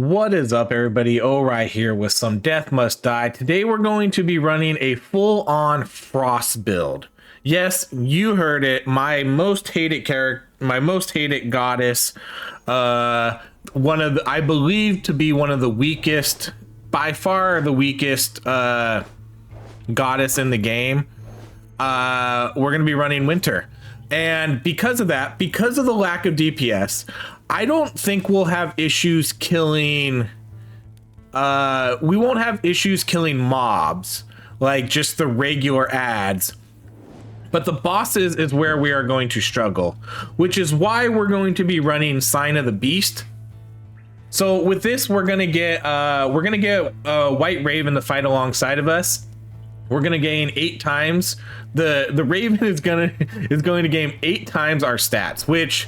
What is up, everybody? right here with some Death Must Die. Today we're going to be running a full-on Frost build. Yes, you heard it. My most hated character, my most hated goddess. I believe to be one of the weakest, by far the weakest goddess in the game. We're gonna be running Winter, and because of that, because of the lack of DPS, I don't think we'll have issues killing. We won't have issues killing mobs, like just the regular ads. But the bosses is where we are going to struggle, which is why we're going to be running Sign of the Beast. So with this, we're gonna get White Raven to fight alongside of us. We're gonna gain 8 times. The Raven is going to gain 8 times our stats, which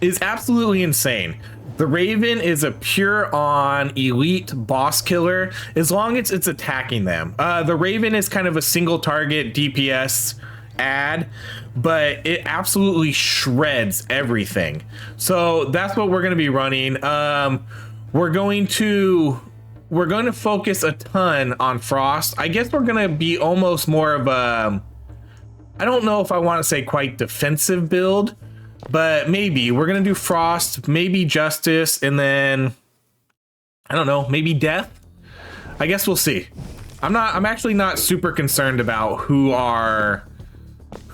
is absolutely insane. The Raven is a pure on elite boss killer as long as it's attacking them. The Raven is kind of a single target DPS ad, but it absolutely shreds everything. So that's what we're going to be running. We're going to focus a ton on Frost. I guess we're going to be almost more of a, I don't know if I want to say quite defensive build, but maybe we're gonna do Frost, maybe Justice, and then I don't know, maybe Death. I guess we'll see. I'm actually not super concerned about who our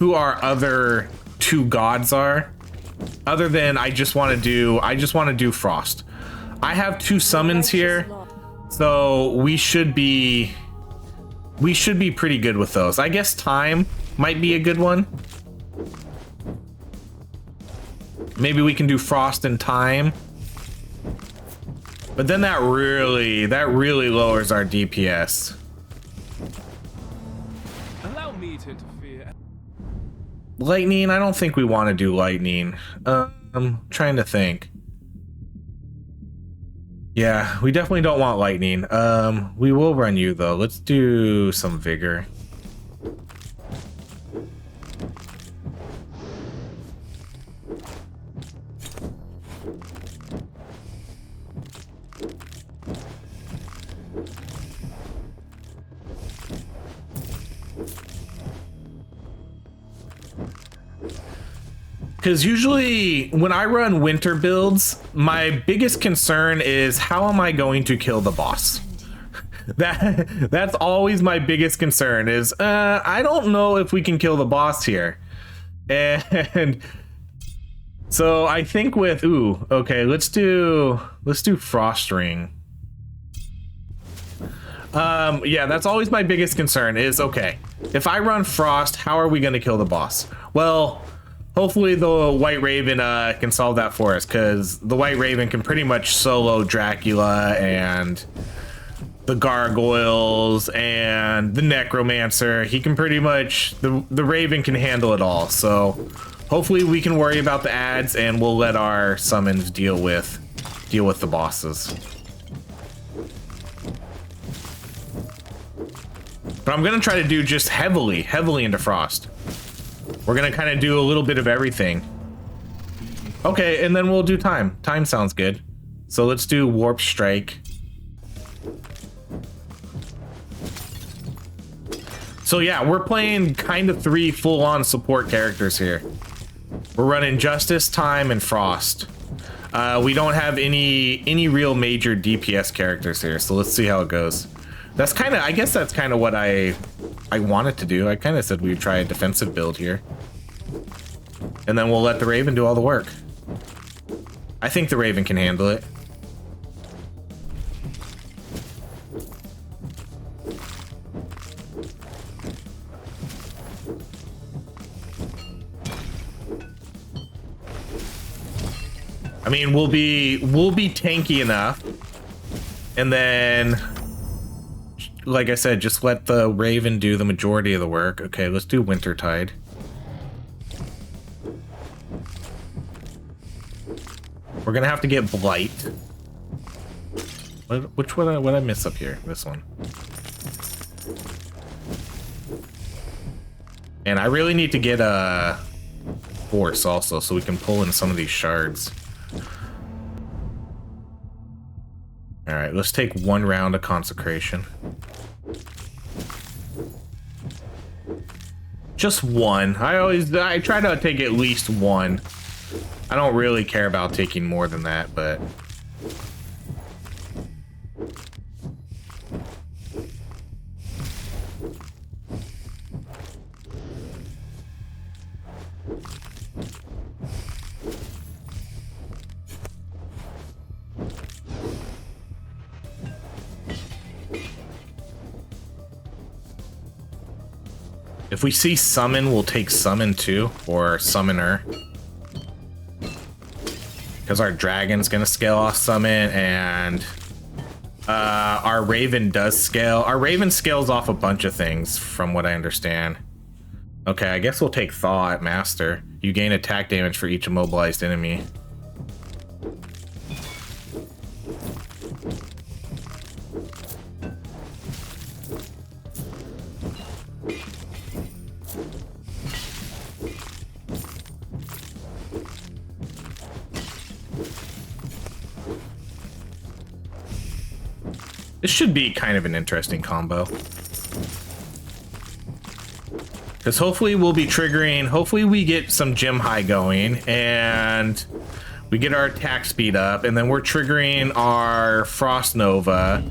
other 2 gods are, other than I just want to do Frost. I have 2 summons here, so we should be pretty good with those. I guess Time might be a good one. Maybe we can do Frost and Time, but then that really lowers our DPS. Allow me to interfere. Lightning, I don't think we want to do Lightning. I'm trying to think. Yeah, we definitely don't want Lightning. We will run you though. Let's do some Vigor. Because usually when I run Winter builds, my biggest concern is how am I going to kill the boss? That's always my biggest concern is I don't know if we can kill the boss here. And so I think with okay, let's do Frost Ring. Yeah, that's always my biggest concern is, okay, if I run Frost, how are we going to kill the boss? Well, hopefully the White Raven can solve that for us, because the White Raven can pretty much solo Dracula and the Gargoyles and the Necromancer. He can pretty much, the Raven can handle it all. So hopefully we can worry about the ads and we'll let our summons deal with the bosses. But I'm gonna try to do just heavily into Frost. We're gonna kind of do a little bit of everything. Okay, and then we'll do Time. Time sounds good. So let's do Warp Strike. So yeah, we're playing kind of 3 full-on support characters here. We're running Justice, Time, and Frost. We don't have any real major DPS characters here, so let's see how it goes. That's kind of, I guess that's kind of what I wanted to do. I kind of said we would try a defensive build here. And then we'll let the Raven do all the work. I think the Raven can handle it. I mean, we'll be tanky enough. And then, like I said, just let the Raven do the majority of the work. Okay, let's do Wintertide. We're gonna have to get Blight. Which one? What I miss up here? This one. And I really need to get a Force also, so we can pull in some of these shards. All right, let's take 1 round of consecration. Just 1. I try to take at least 1. I don't really care about taking more than that, but if we see summon, we'll take summon too, or summoner. Because our dragon's gonna scale off summon, and our raven does scale. Our raven scales off a bunch of things, from what I understand. Okay, I guess we'll take Thaw at Master. You gain attack damage for each immobilized enemy. This should be kind of an interesting combo. Because hopefully we'll be triggering, hopefully we get some gem high going and we get our attack speed up, and then we're triggering our frost nova,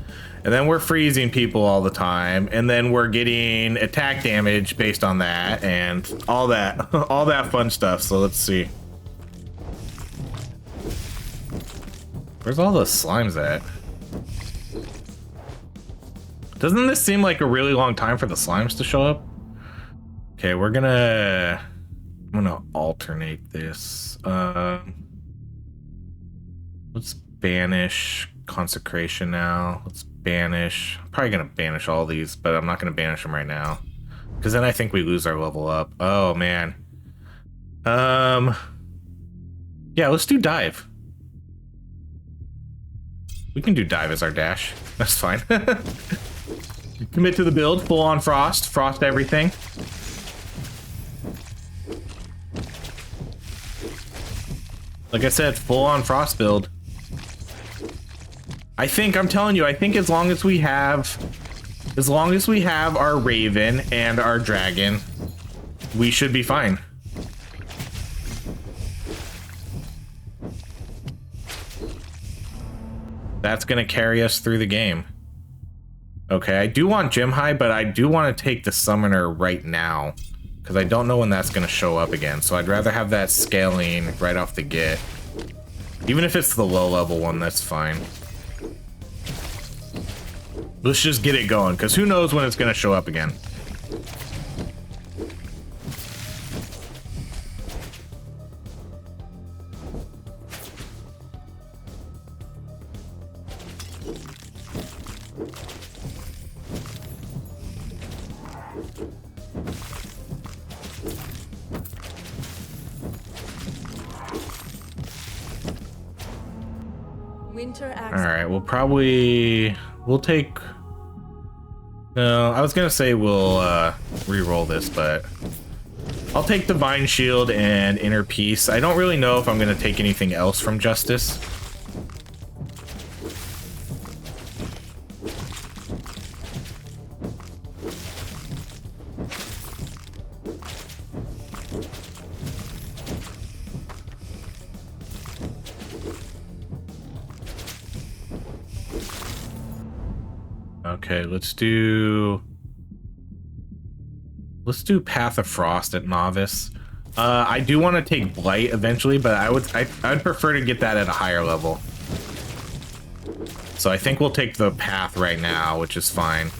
and then we're freezing people all the time, and then we're getting attack damage based on that and all that, all that fun stuff. So let's see. Where's all the slimes at? Doesn't this seem like a really long time for the slimes to show up? Okay, I'm gonna alternate this. Let's banish consecration now. Let's banish. I'm probably gonna banish all these, but I'm not gonna banish them right now, because then I think we lose our level up. Oh man. Yeah, let's do dive. We can do dive as our dash. That's fine. Commit to the build, full on frost, frost everything. Like I said, full on frost build. I think, I'm telling you, I think as long as we have our raven and our dragon, we should be fine. That's gonna carry us through the game. Okay, I do want gem high, but I do want to take the summoner right now, because I don't know when that's going to show up again. So I'd rather have that scaling right off the get. Even if it's the low level one, that's fine. Let's just get it going, because who knows when it's going to show up again. Alright, we'll take... No, I was gonna say we'll re-roll this, but I'll take Divine Shield and Inner Peace. I don't really know if I'm gonna take anything else from Justice. Okay, let's do Path of Frost at Novice. I do want to take Blight eventually, but I'd prefer to get that at a higher level. So I think we'll take the Path right now, which is fine.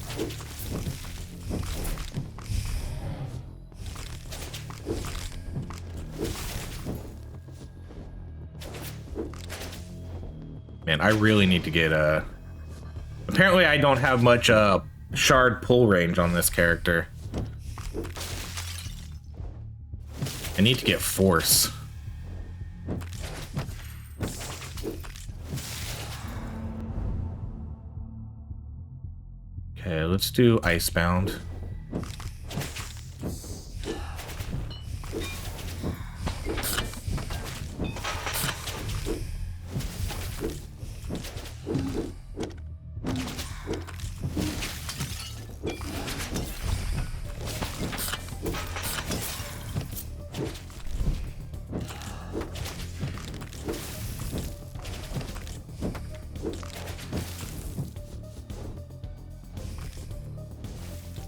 Man, I really need to get a... Apparently I don't have much shard pull range on this character. I need to get force. Okay, let's do Icebound.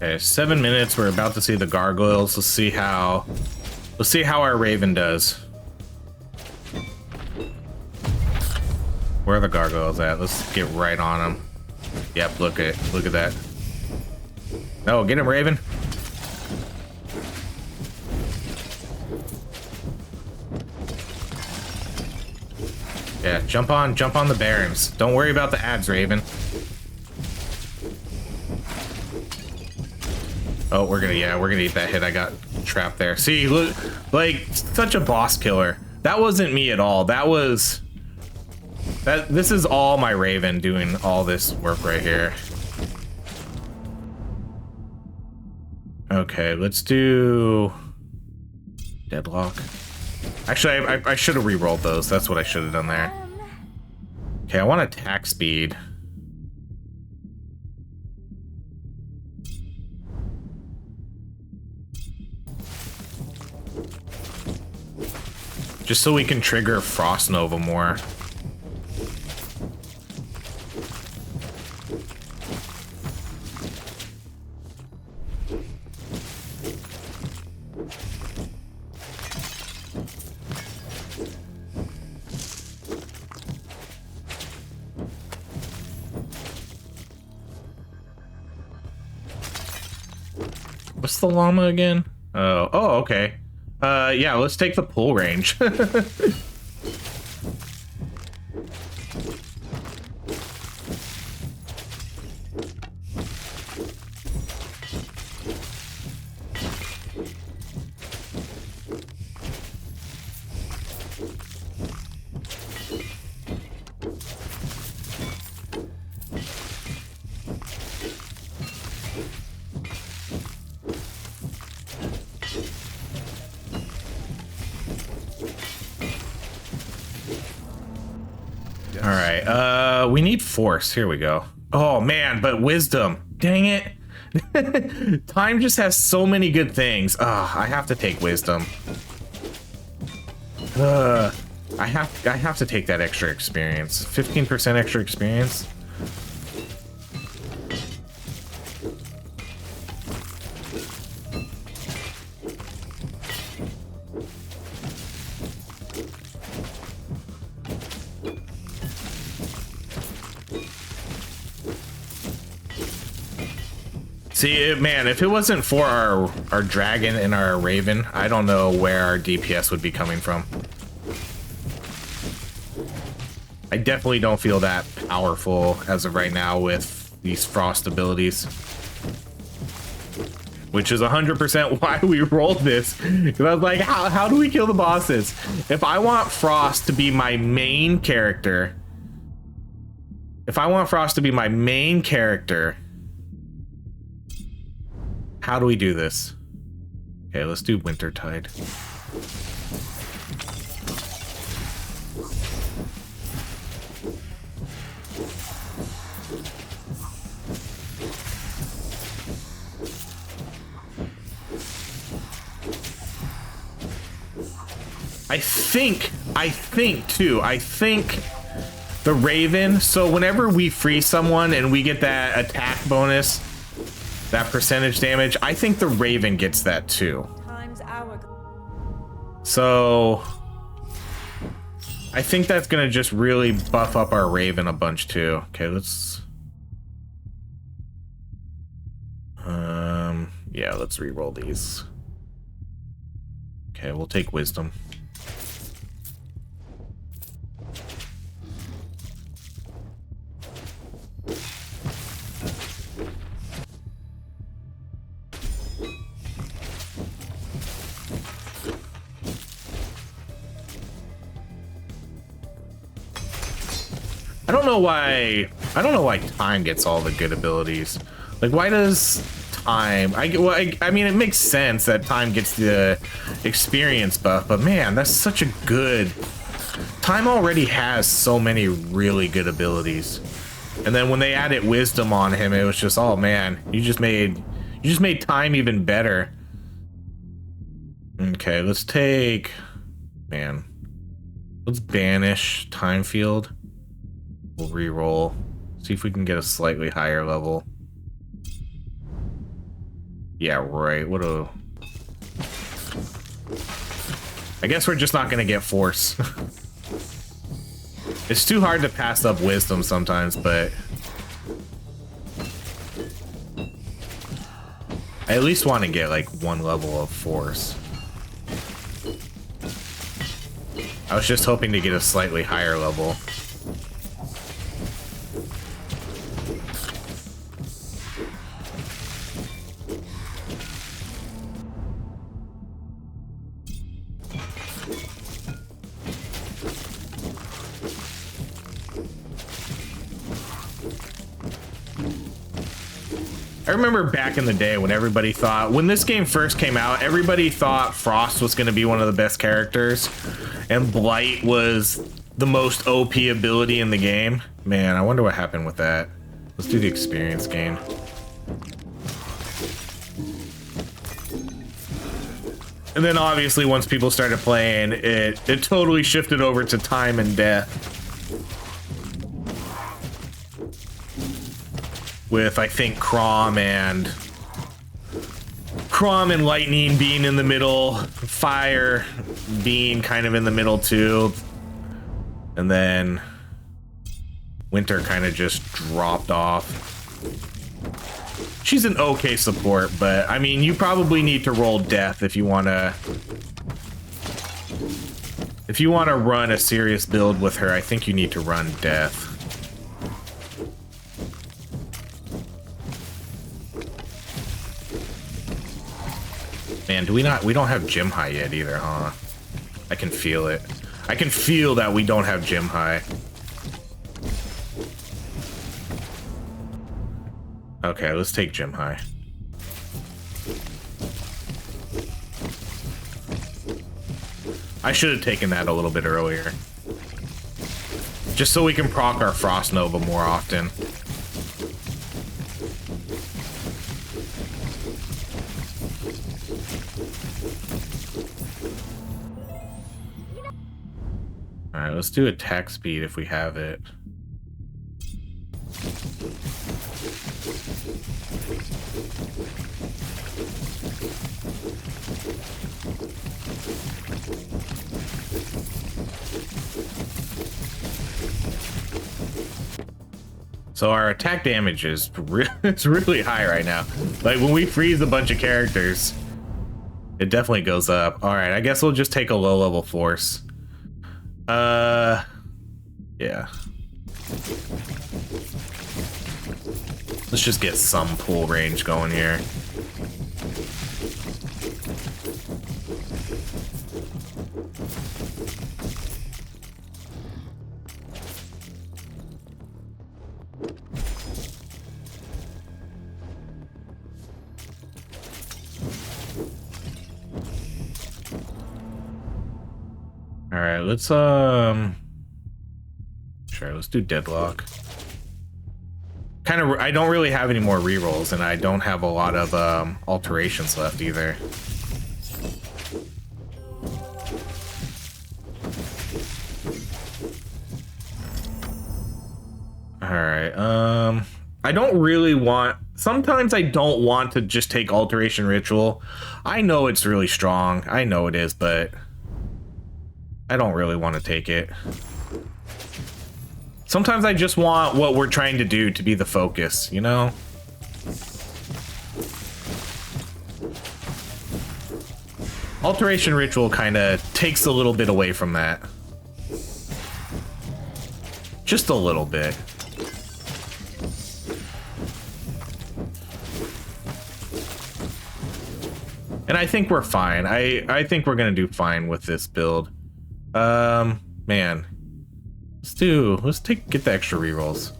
Okay, 7 minutes. We're about to see the gargoyles. Let's see how our Raven does. Where are the gargoyles at? Let's get right on them. Yep, look at that. No, get him, Raven. Yeah, jump on the barons. Don't worry about the ads, Raven. Oh, we're gonna eat that hit. I got trapped there. See, look, like, such a boss killer. That wasn't me at all. This is all my Raven doing all this work right here. Okay, let's do deadlock. Actually, I should have re-rolled those. That's what I should have done there. Okay, I want attack speed. Just so we can trigger Frost Nova more. What's the llama again? Oh, okay. Yeah, let's take the pull range. All right, we need force. Here we go. Oh man, but wisdom. Dang it. Time just has so many good things. I have to take wisdom. I have to take that extra experience. 15% extra experience. See, man, if it wasn't for our dragon and our raven, I don't know where our DPS would be coming from. I definitely don't feel that powerful as of right now with these frost abilities. Which is 100% why we rolled this. Because I was like, how do we kill the bosses? If I want Frost to be my main character... How do we do this? Okay, let's do Wintertide. I think the Raven, so whenever we freeze someone and we get that attack bonus, that percentage damage, I think the Raven gets that too. So I think that's gonna just really buff up our Raven a bunch too. Okay, let's yeah, let's re-roll these. Okay, we'll take wisdom. I don't know why time gets all the good abilities. Like, why does time... I mean, it makes sense that time gets the experience buff, but man, that's such a good... Time already has so many really good abilities. And then when they added wisdom on him, it was just, oh man, you just made time even better. Okay, let's take... Man. Let's banish Time Field. We'll re-roll. See if we can get a slightly higher level. Yeah, right. What a... I guess we're just not gonna get force. It's too hard to pass up wisdom sometimes, but... I at least want to get like one level of force. I was just hoping to get a slightly higher level. I remember back in the day when everybody thought, when this game first came out, everybody thought Frost was going to be one of the best characters and Blight was the most OP ability in the game. Man, I wonder what happened with that. Let's do the experience gain. And then obviously once people started playing, it totally shifted over to time and death. With, I think, Crom and Lightning being in the middle, Fire being kind of in the middle too, and then Winter kind of just dropped off. She's an okay support, but I mean, you probably need to roll Death if you want to run a serious build with her. I think you need to run Death. Man, we don't have gym high yet either, huh? I can feel it. I can feel that we don't have gym high. Okay, let's take gym high. I should have taken that a little bit earlier. Just so we can proc our Frost Nova more often. Alright, let's do attack speed if we have it. So our attack damage is it's really high right now. Like when we freeze a bunch of characters, it definitely goes up. Alright, I guess we'll just take a low level force. Yeah. Let's just get some pull range going here. All right, let's sure, let's do Deadlock. I don't really have any more rerolls, and I don't have a lot of alterations left either. All right, I don't really want. Sometimes I don't want to just take Alteration Ritual. I know it's really strong. I know it is, but I don't really want to take it. Sometimes I just want what we're trying to do to be the focus, you know? Alteration Ritual kind of takes a little bit away from that. Just a little bit. And I think we're fine. I think we're gonna do fine with this build. Man. Let's get the extra rerolls.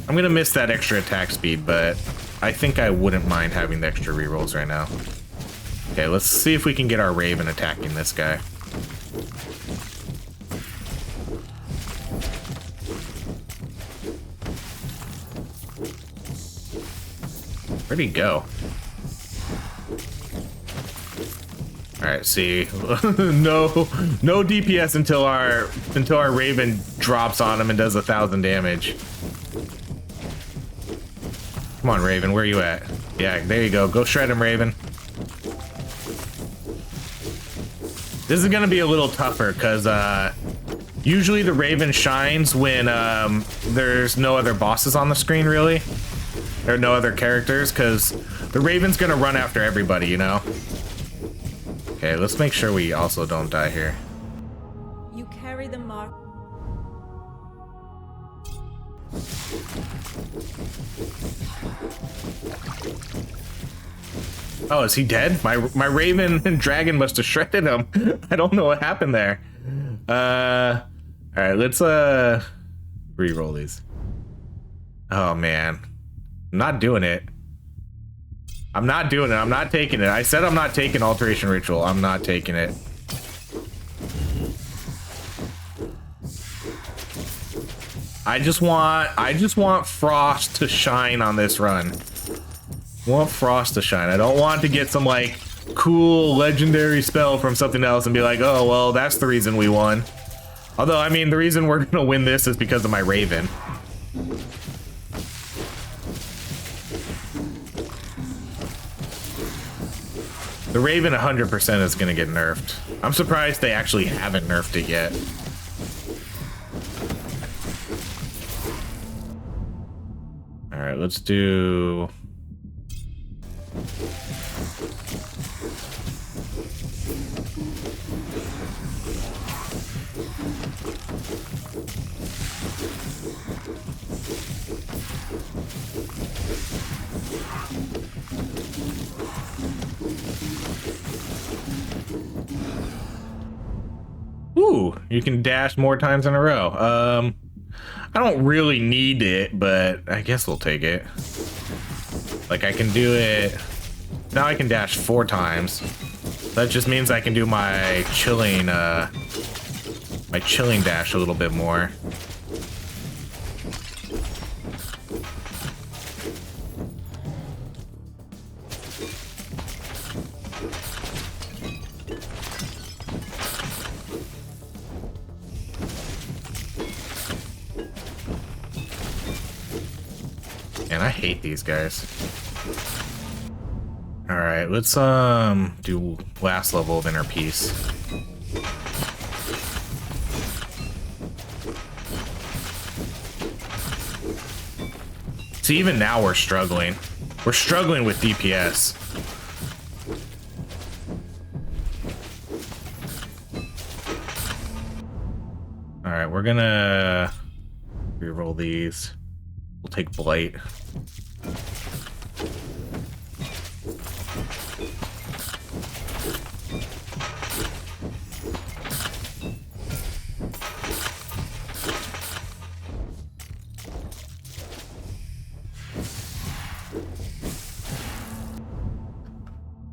I'm gonna miss that extra attack speed, but I think I wouldn't mind having the extra rerolls right now. Okay, let's see if we can get our Raven attacking this guy. Where'd he go? Alright, see. no DPS until our Raven drops on him and does 1,000 damage. Come on, Raven, where are you at? Yeah, there you go. Go shred him, Raven. This is gonna be a little tougher because usually the Raven shines when there's no other bosses on the screen, really. Or no other characters, because the Raven's gonna run after everybody, you know? Okay, let's make sure we also don't die here. You carry the mark. Oh, is he dead? My Raven and Dragon must have shredded him. I don't know what happened there. All right, let's re-roll these. Oh man, I'm not doing it. I'm not doing it. I'm not taking it. I said I'm not taking Alteration Ritual. I'm not taking it. I just want Frost to shine on this run. I want Frost to shine. I don't want to get some like cool legendary spell from something else and be like, oh well, that's the reason we won. Although I mean, the reason we're gonna win this is because of my Raven. The Raven 100% is gonna get nerfed. I'm surprised they actually haven't nerfed it yet. All right, let's do. Ooh, you can dash more times in a row. I don't really need it, but I guess we'll take it. Like I can do it. Now I can dash 4 times. That just means I can do my chilling dash a little bit more. Man, I hate these guys. All right, let's do last level of Inner Peace. See, even now we're struggling. We're struggling with DPS. All right, we're gonna reroll these. We'll take Blight.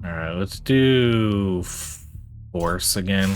All right, let's do Force again.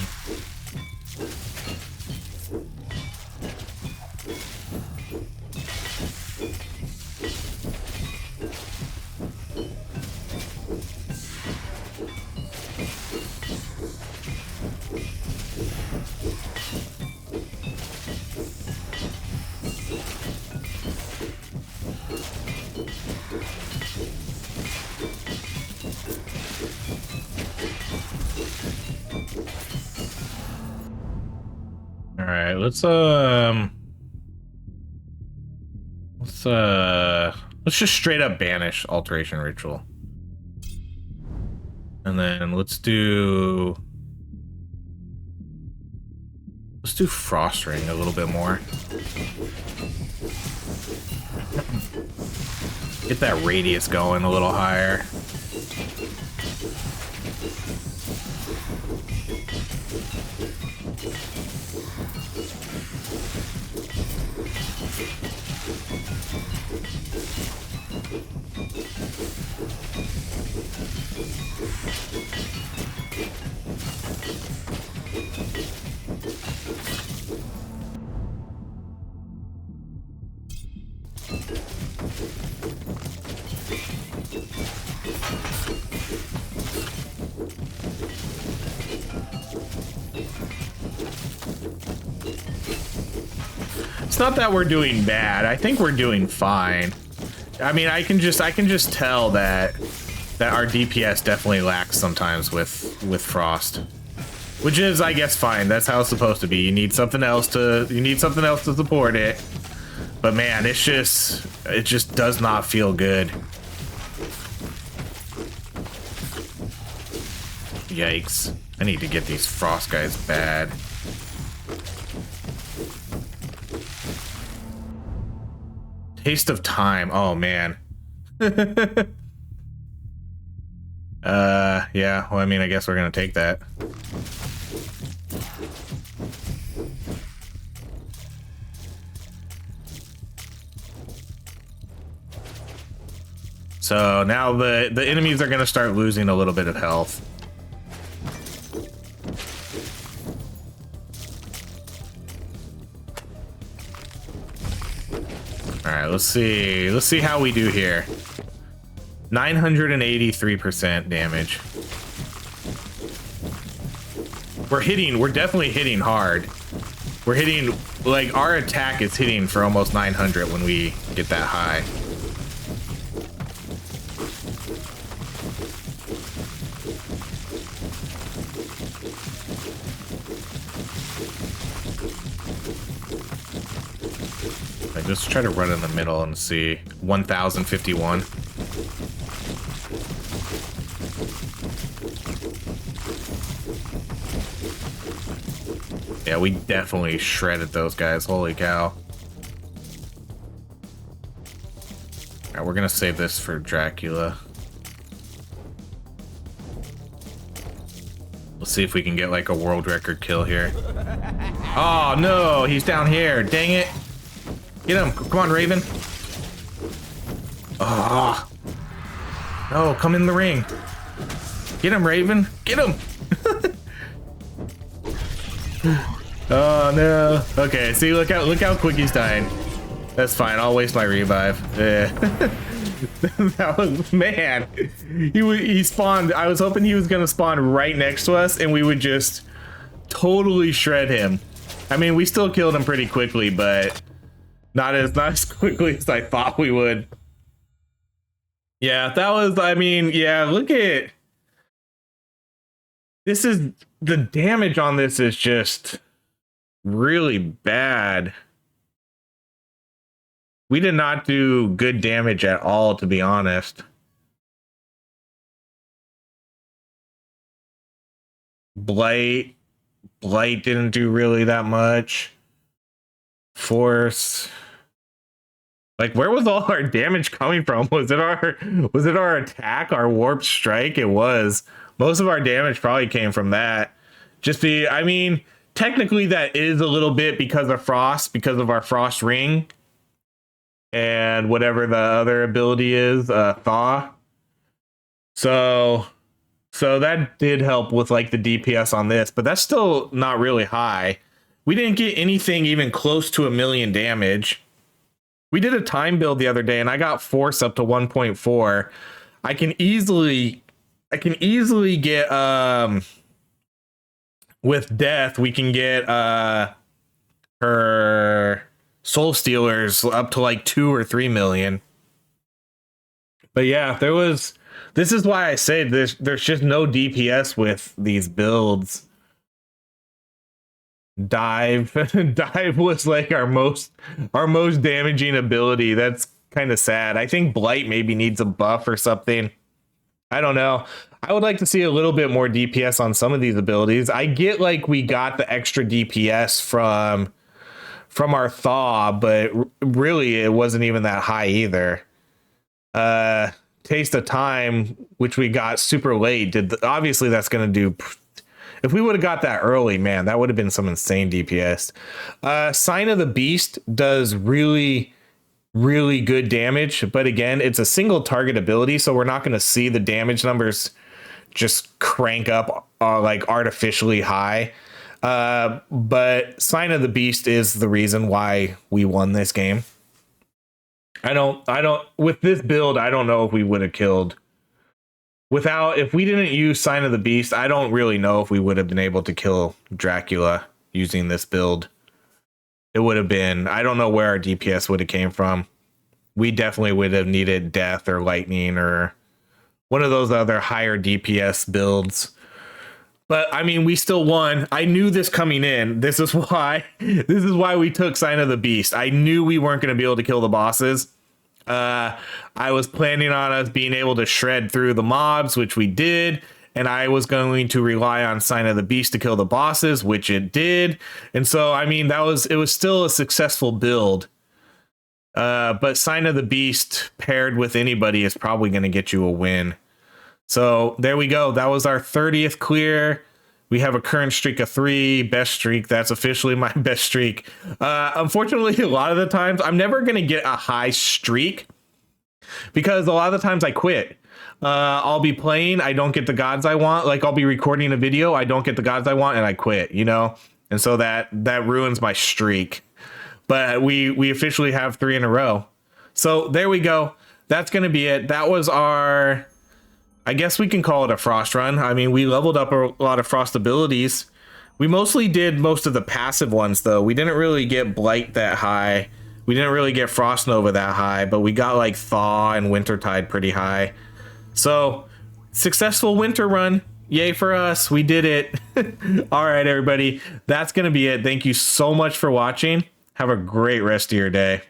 All right, let's just straight up banish Alteration Ritual. And then let's do Frost Ring a little bit more. Get that radius going a little higher. It's not that we're doing bad. I think we're doing fine. I mean, I can just tell that our DPS definitely lacks sometimes with Frost, which is, I guess, fine. That's how it's supposed to be. You need something else to support it. But man, it just does not feel good. Yikes. I need to get these Frost guys bad. Taste of time. Oh man. Yeah, well, I mean, I guess we're gonna take that. So now the enemies are gonna start losing a little bit of health. All right, let's see how we do here. 983% damage. We're definitely hitting hard. We're hitting, like, our attack is hitting for almost 900 when we get that high. Just try to run in the middle and see. 1051. Yeah, we definitely shredded those guys. Holy cow. Alright, we're gonna save this for Dracula. Let's see if we can get like a world record kill here. Oh no, he's down here. Dang it. Get him. Come on, Raven. Oh. No, come in the ring. Get him, Raven. Get him. Oh no. Okay, see, look how quick he's dying. That's fine. I'll waste my revive. Yeah. That was, man. He spawned. I was hoping he was gonna spawn right next to us and we would just totally shred him. I mean, we still killed him pretty quickly, but not as quickly as I thought we would. Yeah, that was, I mean, yeah, look at this. Is the damage on this is just really bad. We did not do good damage at all, to be honest. Blight didn't do really that much. Force. Like, where was all our damage coming from? Was it our attack, our warp strike? It was. Most of our damage probably came from that. I mean, technically that is a little bit because of Frost, because of our Frost ring. And whatever the other ability is, Thaw. So that did help with like the DPS on this, but that's still not really high. We didn't get anything even close to 1,000,000 damage. We did a time build the other day and I got force up to 1.4. I can easily get with death, we can get her soul stealers up to like 2 or 3 million. But yeah, this is why I say there's just no DPS with these builds. Dive was like our most damaging ability. That's kind of sad. I think Blight maybe needs a buff or something. I don't know. I would like to see a little bit more DPS on some of these abilities. I get like we got the extra DPS from our Thaw, but really it wasn't even that high either. Taste of Time, which we got super late, obviously that's going to do. If we would have got that early, man, that would have been some insane DPS. Sign of the Beast does really, really good damage, but again, it's a single target ability, so we're not going to see the damage numbers just crank up like artificially high. But Sign of the Beast is the reason why we won this game. I don't with this build, I don't know if we would have killed if we didn't use Sign of the Beast. I don't really know if we would have been able to kill Dracula using this build. It would have been, I don't know where our DPS would have came from. we definitely would have needed death or lightning or one of those other higher DPS builds. But I mean, we still won. I knew this coming in. This is why we took Sign of the Beast. I knew we weren't going to be able to kill the bosses. I was planning on us being able to shred through the mobs, which we did. And I was going to rely on Sign of the Beast to kill the bosses, which it did. And so, I mean, it was still a successful build. But Sign of the Beast paired with anybody is probably going to get you a win. So there we go. That was our 30th clear. We have a current streak of 3, best streak. That's officially my best streak. Unfortunately, a lot of the times I'm never going to get a high streak because a lot of the times I quit. I'll be playing. I don't get the gods I want. Like I'll be recording a video. I don't get the gods I want and I quit, you know? And so that ruins my streak. But we officially have 3 in a row. So there we go. That's going to be it. That was our, I guess we can call it a frost run. I mean, we leveled up a lot of frost abilities. We mostly did most of the passive ones, though. We didn't really get Blight that high. We didn't really get Frost Nova that high, but we got like Thaw and Wintertide pretty high. So, successful winter run. Yay for us. We did it. All right, everybody. That's going to be it. Thank you so much for watching. Have a great rest of your day.